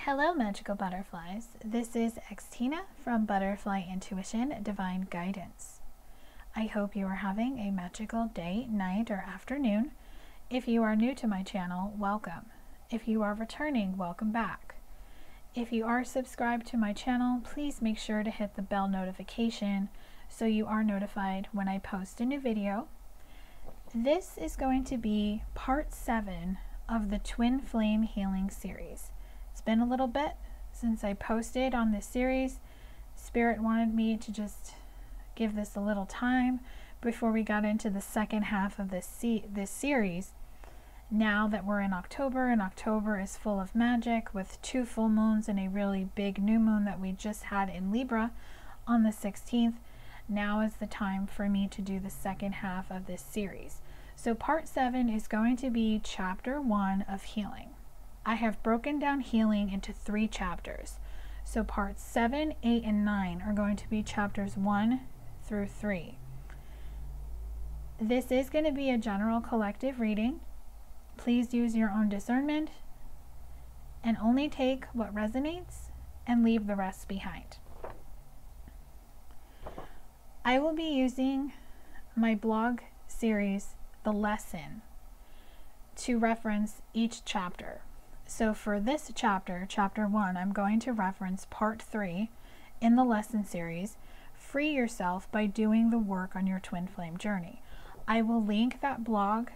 Hello, magical butterflies. This is Xtina from ButterflyIntuition Divine Guidance. I hope you are having a magical day, night, or afternoon. If you are new to my channel, welcome. If you are returning, welcome back. If you are subscribed to my channel, please make sure to hit the bell notification so you are notified when I post a new video. This is going to be part 7 of the Twin Flame Healing series. It's been a little bit since I posted on this series. Spirit wanted me to just give this a little time before we got into the second half of this series. Now that we're in October, and October is full of magic with 2 full moons and a really big new moon that we just had in Libra on the 16th, now is the time for me to do the second half of this series. So part 7 is going to be chapter 1 of healing. I have broken down healing into 3 chapters. So parts 7, 8, and 9 are going to be chapters 1 through 3. This is going to be a general collective reading. Please use your own discernment and only take what resonates and leave the rest behind. I will be using my blog series, The Lesson, to reference each chapter. So for this chapter, chapter 1, I'm going to reference part 3 in the lesson series, Free Yourself by Doing the Work on Your Twin Flame Journey. I will link that blog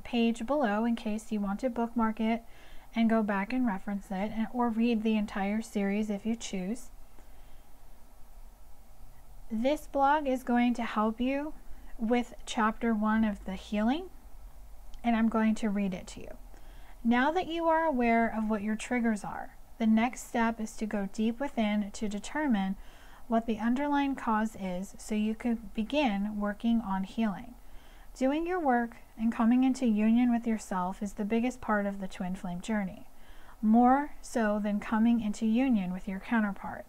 page below in case you want to bookmark it and go back and reference it, or read the entire series if you choose. This blog is going to help you with chapter 1 of the healing, and I'm going to read it to you. Now that you are aware of what your triggers are, the next step is to go deep within to determine what the underlying cause is so you can begin working on healing. Doing your work and coming into union with yourself is the biggest part of the twin flame journey, more so than coming into union with your counterpart.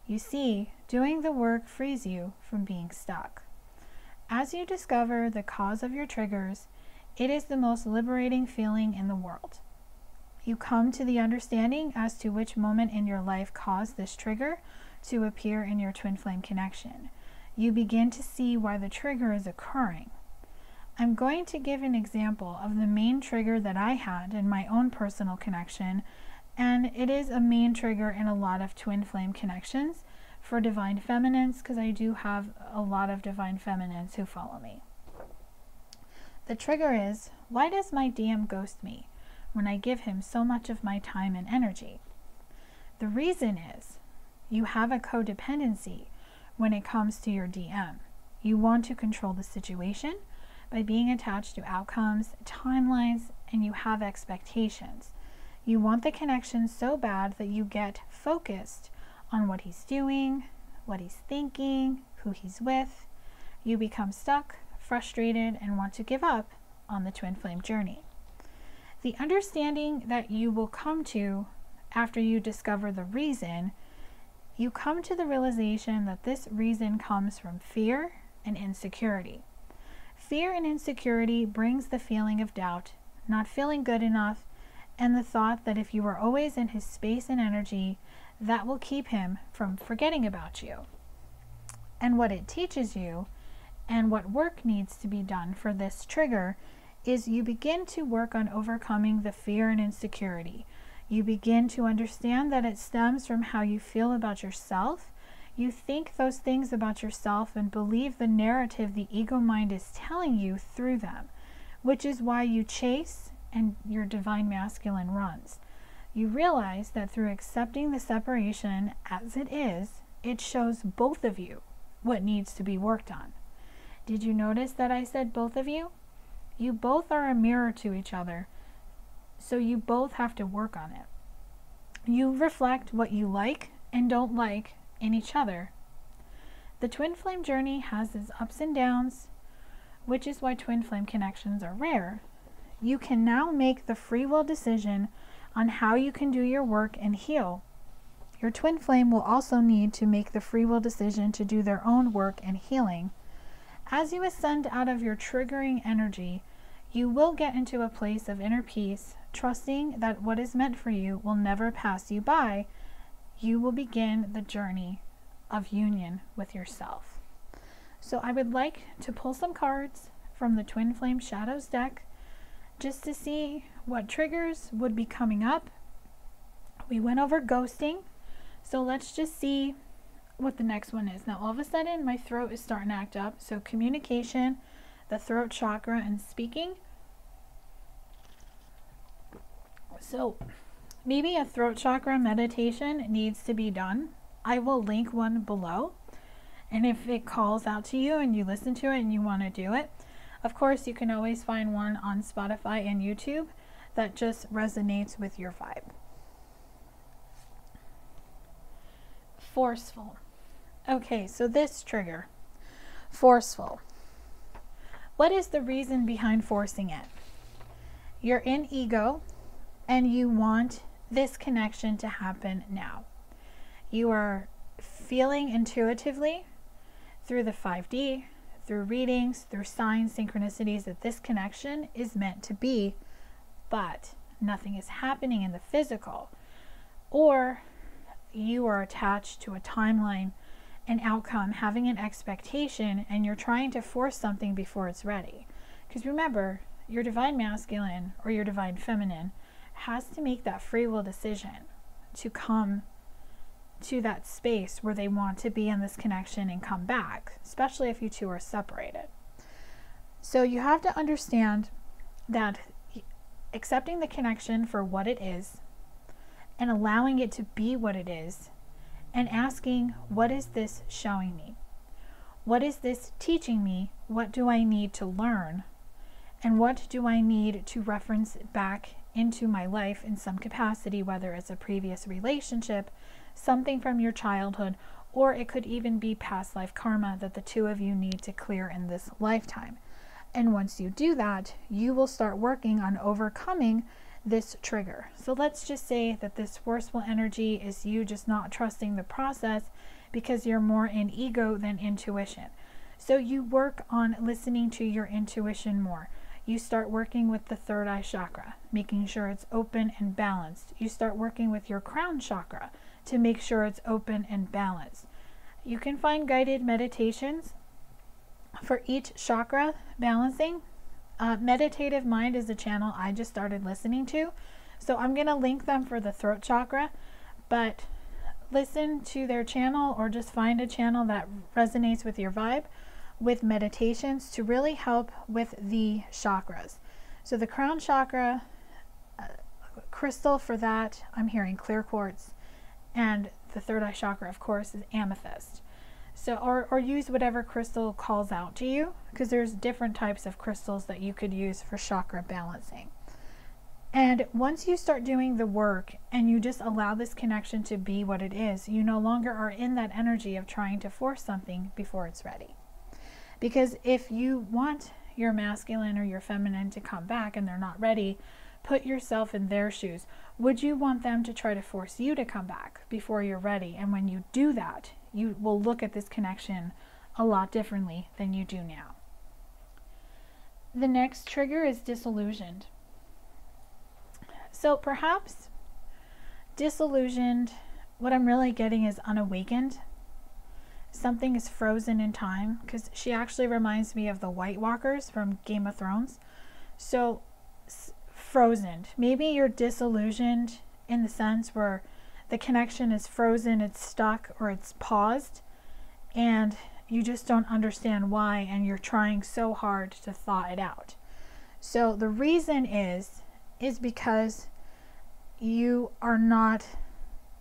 You see, doing the work frees you from being stuck. As you discover the cause of your triggers, it is the most liberating feeling in the world. You come to the understanding as to which moment in your life caused this trigger to appear in your twin flame connection. You begin to see why the trigger is occurring. I'm going to give an example of the main trigger that I had in my own personal connection, and it is a main trigger in a lot of twin flame connections for divine feminines, because I do have a lot of divine feminines who follow me. The trigger is, why does my DM ghost me when I give him so much of my time and energy? The reason is, you have a codependency when it comes to your DM. You want to control the situation by being attached to outcomes, timelines, and you have expectations. You want the connection so bad that you get focused on what he's doing, what he's thinking, who he's with. You become stuck, frustrated, and want to give up on the twin flame journey. The understanding that you will come to after you discover the reason, you come to the realization that this reason comes from fear and insecurity. Fear and insecurity brings the feeling of doubt, not feeling good enough, and the thought that if you are always in his space and energy, that will keep him from forgetting about you. And what it teaches you, and what work needs to be done for this trigger, is you begin to work on overcoming the fear and insecurity. You begin to understand that it stems from how you feel about yourself. You think those things about yourself and believe the narrative the ego mind is telling you through them, which is why you chase and your divine masculine runs. You realize that through accepting the separation as it is, it shows both of you what needs to be worked on. Did you notice that I said both of you? You both are a mirror to each other, so you both have to work on it. You reflect what you like and don't like in each other. The twin flame journey has its ups and downs, which is why twin flame connections are rare. You can now make the free will decision on how you can do your work and heal. Your twin flame will also need to make the free will decision to do their own work and healing. As you ascend out of your triggering energy, you will get into a place of inner peace, trusting that what is meant for you will never pass you by, you will begin the journey of union with yourself. So I would like to pull some cards from the Twin Flame Shadows deck just to see what triggers would be coming up. We went over ghosting, so let's just see what the next one is. Now all of a sudden my throat is starting to act up. So communication, the throat chakra, and speaking. So maybe a throat chakra meditation needs to be done. I will link one below, and if it calls out to you and you listen to it and you want to do it, of course you can always find one on Spotify and YouTube that just resonates with your vibe. Forceful. Okay, so this trigger, forceful. What is the reason behind forcing it? You're in ego and you want this connection to happen now. You are feeling intuitively through the 5D, through readings, through signs, synchronicities, that this connection is meant to be, but nothing is happening in the physical. Or you are attached to a timeline, an outcome, having an expectation, and you're trying to force something before it's ready. Because remember, your divine masculine or your divine feminine has to make that free will decision to come to that space where they want to be in this connection and come back, especially if you two are separated. So you have to understand that accepting the connection for what it is and allowing it to be what it is, and asking, what is this showing me? What is this teaching me? What do I need to learn? And what do I need to reference back into my life in some capacity, whether it's a previous relationship, something from your childhood, or it could even be past life karma that the two of you need to clear in this lifetime. And once you do that, you will start working on overcoming this trigger. So let's just say that this forceful energy is you just not trusting the process because you're more in ego than intuition. So you work on listening to your intuition more. You start working with the third eye chakra, making sure it's open and balanced. You start working with your crown chakra to make sure it's open and balanced. You can find guided meditations for each chakra balancing. Meditative Mind is a channel I just started listening to, so I'm going to link them for the throat chakra, but listen to their channel or just find a channel that resonates with your vibe with meditations to really help with the chakras. So the crown chakra, crystal for that, I'm hearing clear quartz, and the third eye chakra, of course, is amethyst. So, or use whatever crystal calls out to you, because there's different types of crystals that you could use for chakra balancing. And once you start doing the work and you just allow this connection to be what it is, you no longer are in that energy of trying to force something before it's ready. Because if you want your masculine or your feminine to come back and they're not ready, put yourself in their shoes. Would you want them to try to force you to come back before you're ready? And when you do that, you will look at this connection a lot differently than you do now. The next trigger is disillusioned. So perhaps disillusioned, what I'm really getting is unawakened. Something is frozen in time, because she actually reminds me of the White Walkers from Game of Thrones. So frozen. Maybe you're disillusioned in the sense where the connection is frozen, it's stuck, or it's paused, and you just don't understand why, and you're trying so hard to thaw it out. So the reason is because you are not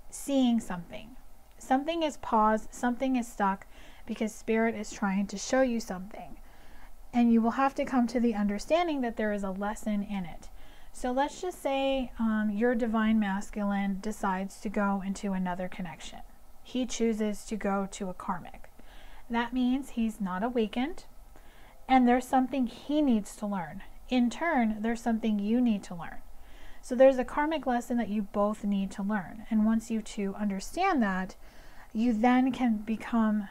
seeing something. Something is paused, something is stuck, because Spirit is trying to show you something. And you will have to come to the understanding that there is a lesson in it. So let's just say your divine masculine decides to go into another connection. He chooses to go to a karmic. That means he's not awakened, and there's something he needs to learn. In turn, there's something you need to learn. So there's a karmic lesson that you both need to learn. And once you two understand that, you then can become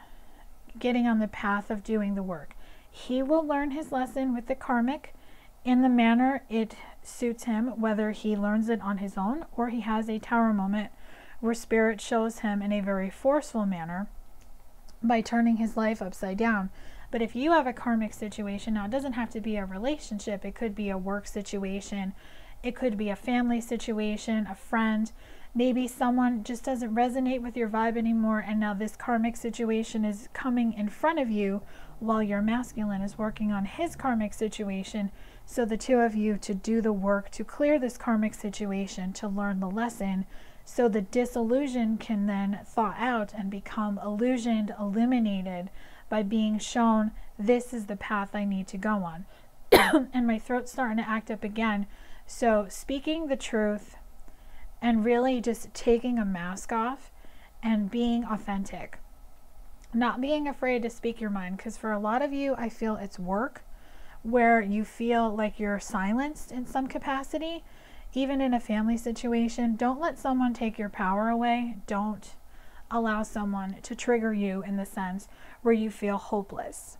getting on the path of doing the work. He will learn his lesson with the karmic, in the manner it suits him, whether he learns it on his own or he has a tower moment where spirit shows him in a very forceful manner by turning his life upside down. But if you have a karmic situation, now it doesn't have to be a relationship, it could be a work situation, it could be a family situation, a friend, maybe someone just doesn't resonate with your vibe anymore, and now this karmic situation is coming in front of you while your masculine is working on his karmic situation. So the two of you to do the work to clear this karmic situation, to learn the lesson, so the disillusion can then thaw out and become illusioned, illuminated by being shown this is the path I need to go on. And my throat's starting to act up again. So speaking the truth and really just taking a mask off and being authentic. Not being afraid to speak your mind, because for a lot of you, I feel it's work where you feel like you're silenced in some capacity. Even in a family situation, don't let someone take your power away. Don't allow someone to trigger you in the sense where you feel hopeless,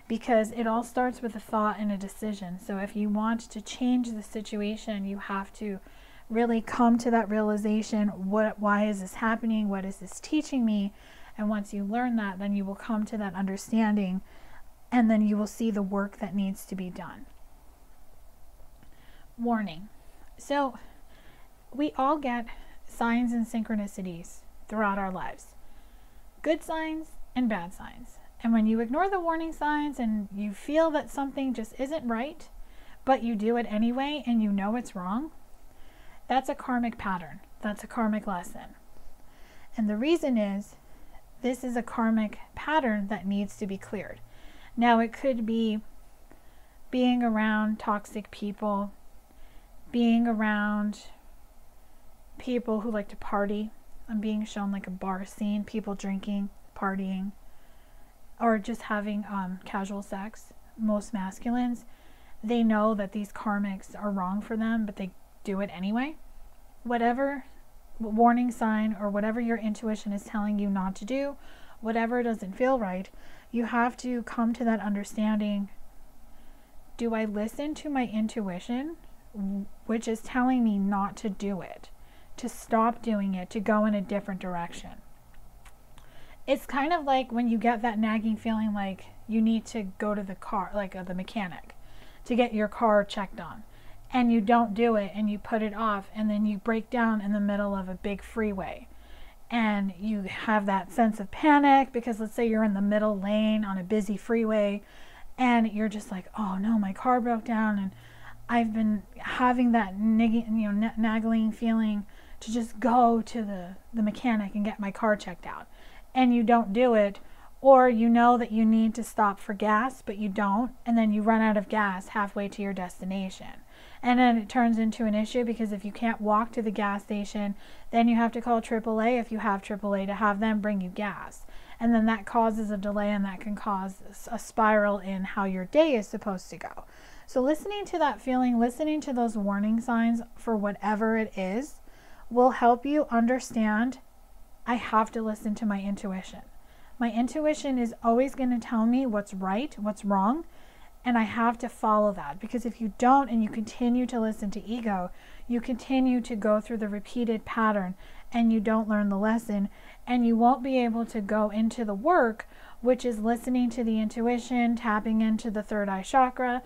because it all starts with a thought and a decision. So if you want to change the situation, you have to really come to that realization. Why is this happening? What is this teaching me? And once you learn that, then you will come to that understanding, and then you will see the work that needs to be done. Warning. So we all get signs and synchronicities throughout our lives. Good signs and bad signs. And when you ignore the warning signs and you feel that something just isn't right, but you do it anyway and you know it's wrong, that's a karmic pattern. That's a karmic lesson. And the reason is, this is a karmic pattern that needs to be cleared. Now, it could be being around toxic people, being around people who like to party. I'm being shown like a bar scene, people drinking, partying, or just having casual sex. Most masculines, they know that these karmics are wrong for them, but they do it anyway. Whatever warning sign or whatever your intuition is telling you not to do, whatever doesn't feel right, you have to come to that understanding. Do I listen to my intuition, which is telling me not to do it, to stop doing it, to go in a different direction? It's kind of like when you get that nagging feeling like you need to go to the car, like the mechanic, to get your car checked on, and you don't do it and you put it off, and then you break down in the middle of a big freeway, and you have that sense of panic because let's say you're in the middle lane on a busy freeway and you're just like, oh no, my car broke down, and I've been having that nagging feeling to just go to the mechanic and get my car checked out, and you don't do it, or you know that you need to stop for gas but you don't, and then you run out of gas halfway to your destination, and then it turns into an issue because if you can't walk to the gas station, then you have to call AAA, if you have AAA, to have them bring you gas, and then that causes a delay, and that can cause a spiral in how your day is supposed to go. So listening to that feeling, listening to those warning signs for whatever it is, will help you understand, I have to listen to my intuition. My intuition is always going to tell me what's right, what's wrong, and I have to follow that. Because if you don't and you continue to listen to ego, you continue to go through the repeated pattern and you don't learn the lesson, and you won't be able to go into the work, which is listening to the intuition, tapping into the third eye chakra,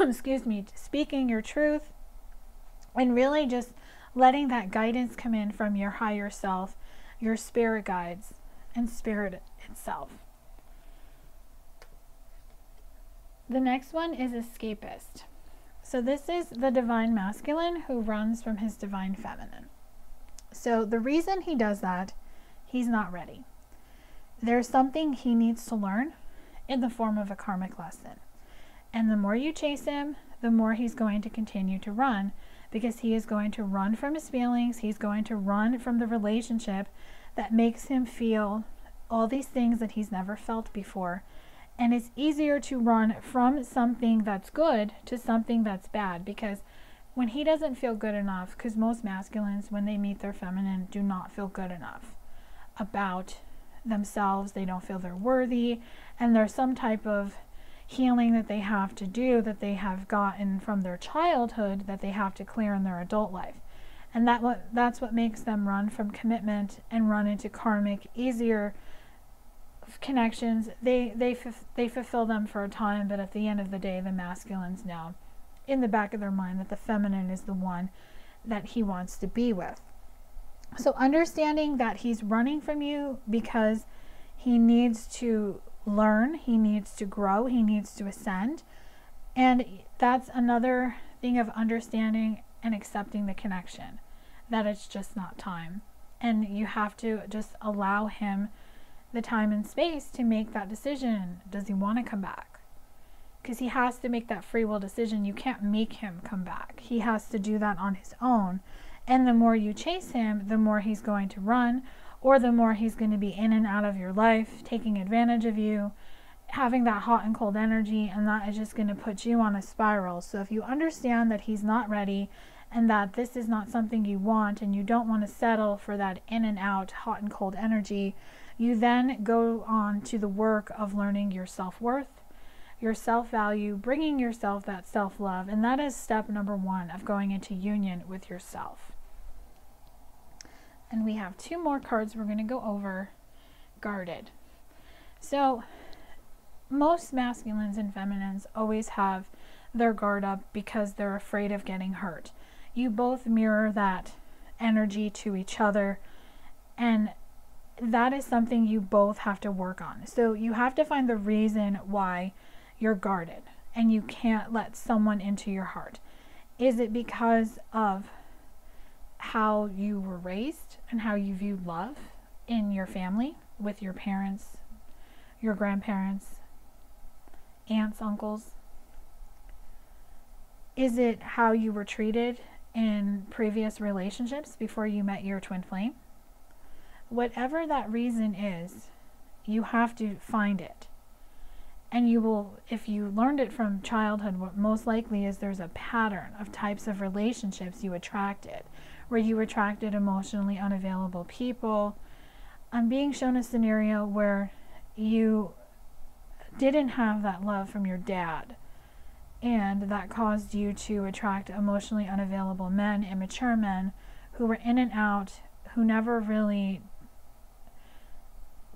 excuse me, speaking your truth, and really just letting that guidance come in from your higher self, your spirit guides, and spirit itself. The next one is Escapist. So this is the divine masculine who runs from his divine feminine. So the reason he does that, he's not ready. There's something he needs to learn in the form of a karmic lesson. And the more you chase him, the more he's going to continue to run, because he is going to run from his feelings. He's going to run from the relationship that makes him feel all these things that he's never felt before. And it's easier to run from something that's good to something that's bad, because when he doesn't feel good enough, because most masculines, when they meet their feminine, do not feel good enough about themselves. They don't feel they're worthy, and there's some type of healing that they have to do, that they have gotten from their childhood, that they have to clear in their adult life. And that's what makes them run from commitment and run into karmic, easier connections. They fulfill them for a time, but at the end of the day, the masculines know in the back of their mind that the feminine is the one that he wants to be with. So understanding that he's running from you because he needs to learn, he needs to grow, he needs to ascend. And that's another thing of understanding and accepting the connection, that it's just not time. And you have to just allow him the time and space to make that decision. Does he want to come back? Because he has to make that free will decision. You can't make him come back. He has to do that on his own. And the more you chase him, the more he's going to run, or the more he's going to be in and out of your life, taking advantage of you, having that hot and cold energy, and that is just going to put you on a spiral. So if you understand that he's not ready, and that this is not something you want, and you don't want to settle for that in and out hot and cold energy, you then go on to the work of learning your self-worth, your self-value, bringing yourself that self-love. And that is step number 1 of going into union with yourself. And we have 2 more cards we're going to go over. Guarded. So most masculines and feminines always have their guard up because they're afraid of getting hurt. You both mirror that energy to each other, and that is something you both have to work on. So you have to find the reason why you're guarded and you can't let someone into your heart. Is it because of how you were raised and how you viewed love in your family, with your parents, your grandparents, aunts, uncles? Is it how you were treated in previous relationships before you met your twin flame? Whatever that reason is, you have to find it. And you will, if you learned it from childhood, what most likely is there's a pattern of types of relationships you attracted, where you attracted emotionally unavailable people. I'm being shown a scenario where you didn't have that love from your dad, and that caused you to attract emotionally unavailable men, immature men, who were in and out, who never really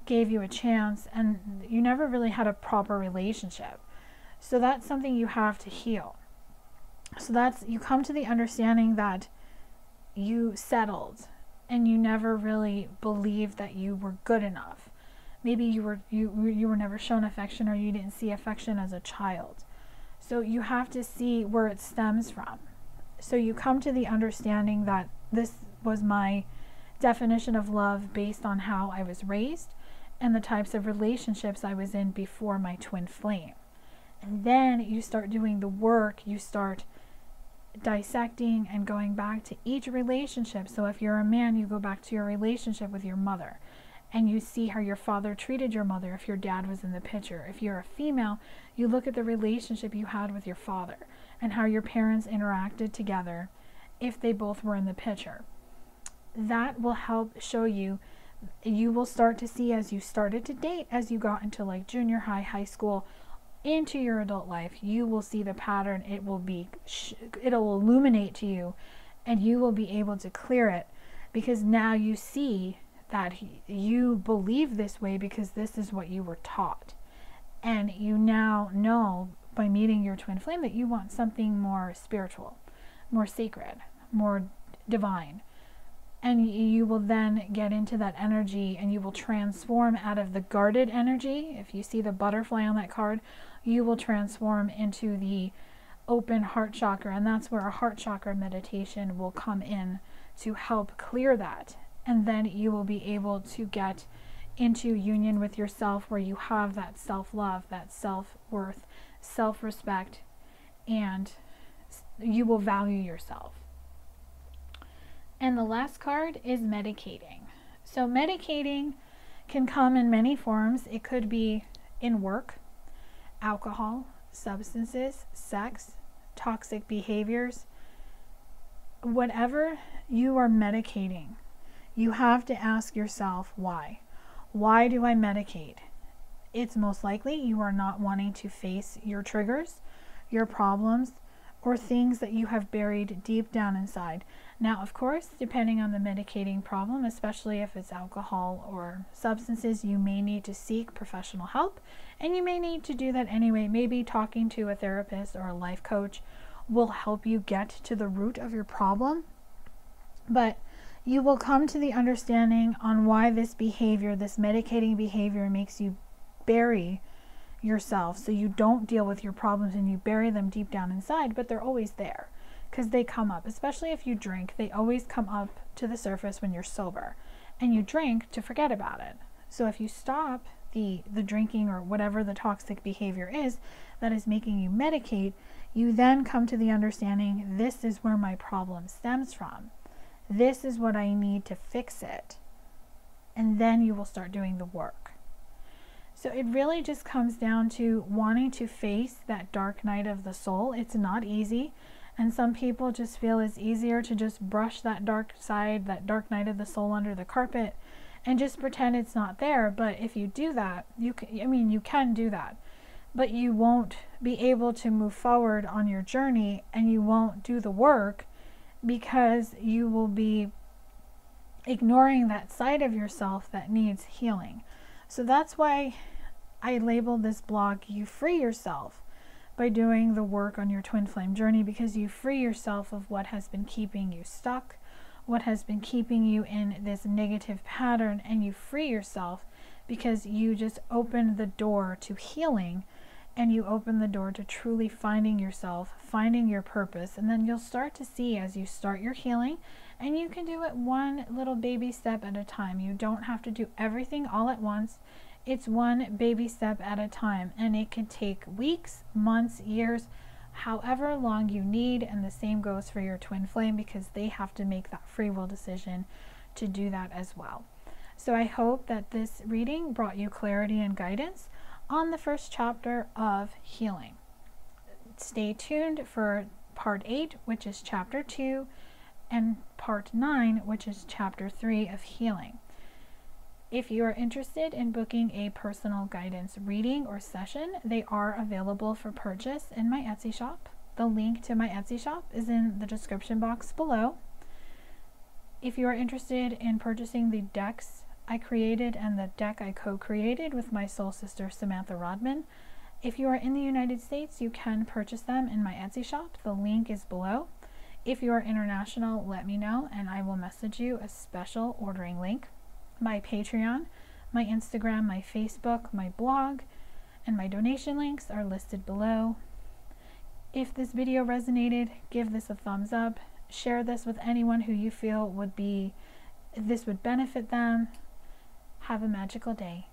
gave you a chance, and you never really had a proper relationship. So that's something you have to heal. So that's, you come to the understanding that you settled and you never really believed that you were good enough. Maybe you were never shown affection, or you didn't see affection as a child. So you have to see where it stems from. So you come to the understanding that this was my definition of love based on how I was raised and the types of relationships I was in before my twin flame. And then you start doing the work, you start dissecting and going back to each relationship. So if you're a man, you go back to your relationship with your mother, and you see how your father treated your mother if your dad was in the picture. If you're a female, you look at the relationship you had with your father and how your parents interacted together if they both were in the picture. That will help show you. You will start to see, as you started to date, as you got into like junior high, high school, into your adult life, you will see the pattern. It will illuminate to you, and you will be able to clear it, because now you see that you believe this way because this is what you were taught. And you now know by meeting your twin flame that you want something more spiritual, more sacred, more divine. And you will then get into that energy, and you will transform out of the guarded energy. If you see the butterfly on that card, you will transform into the open heart chakra. And that's where a heart chakra meditation will come in to help clear that. And then you will be able to get into union with yourself, where you have that self-love, that self-worth, self-respect, and you will value yourself. And the last card is medicating. So medicating can come in many forms. It could be in work, alcohol, substances, sex, toxic behaviors. Whatever you are medicating, you have to ask yourself why. Why do I medicate? it's most likely you are not wanting to face your triggers, your problems, or things that you have buried deep down inside. Now, of course, depending on the medicating problem, especially if it's alcohol or substances, you may need to seek professional help, and you may need to do that anyway. Maybe talking to a therapist or a life coach will help you get to the root of your problem, but you will come to the understanding on why this behavior, this medicating behavior, makes you bury yourself, so you don't deal with your problems and you bury them deep down inside, but they're always there because they come up. Especially if you drink, they always come up to the surface when you're sober, and you drink to forget about it. So if you stop the drinking or whatever the toxic behavior is that is making you medicate, you then come to the understanding, this is where my problem stems from. This is what I need to fix it. And then you will start doing the work. So it really just comes down to wanting to face that dark night of the soul. It's not easy. And some people just feel it's easier to just brush that dark side, that dark night of the soul under the carpet and just pretend it's not there. But if you do that, you can do that. But you won't be able to move forward on your journey, and you won't do the work because you will be ignoring that side of yourself that needs healing. So that's why I labeled this blog, You Free Yourself, by doing the work on your twin flame journey, because you free yourself of what has been keeping you stuck, what has been keeping you in this negative pattern, and you free yourself because you just open the door to healing, and you open the door to truly finding yourself, finding your purpose. And then you'll start to see as you start your healing, and you can do it one little baby step at a time. You don't have to do everything all at once. It's one baby step at a time, and it can take weeks, months, years, however long you need. And the same goes for your twin flame, because they have to make that free will decision to do that as well. So I hope that this reading brought you clarity and guidance on the first chapter of healing. Stay tuned for part 8, which is chapter 2, and part 9, which is chapter 3 of healing. If you are interested in booking a personal guidance reading or session, they are available for purchase in my Etsy shop. The link to my Etsy shop is in the description box below. If you are interested in purchasing the decks I created and the deck I co-created with my soul sister Samantha Rodman, if you are in the United States, you can purchase them in my Etsy shop. The link is below. If you are international, let me know and I will message you a special ordering link. My Patreon, my Instagram, my Facebook, my blog, and my donation links are listed below. If this video resonated, give this a thumbs up. Share this with anyone who you feel this would benefit them. Have a magical day.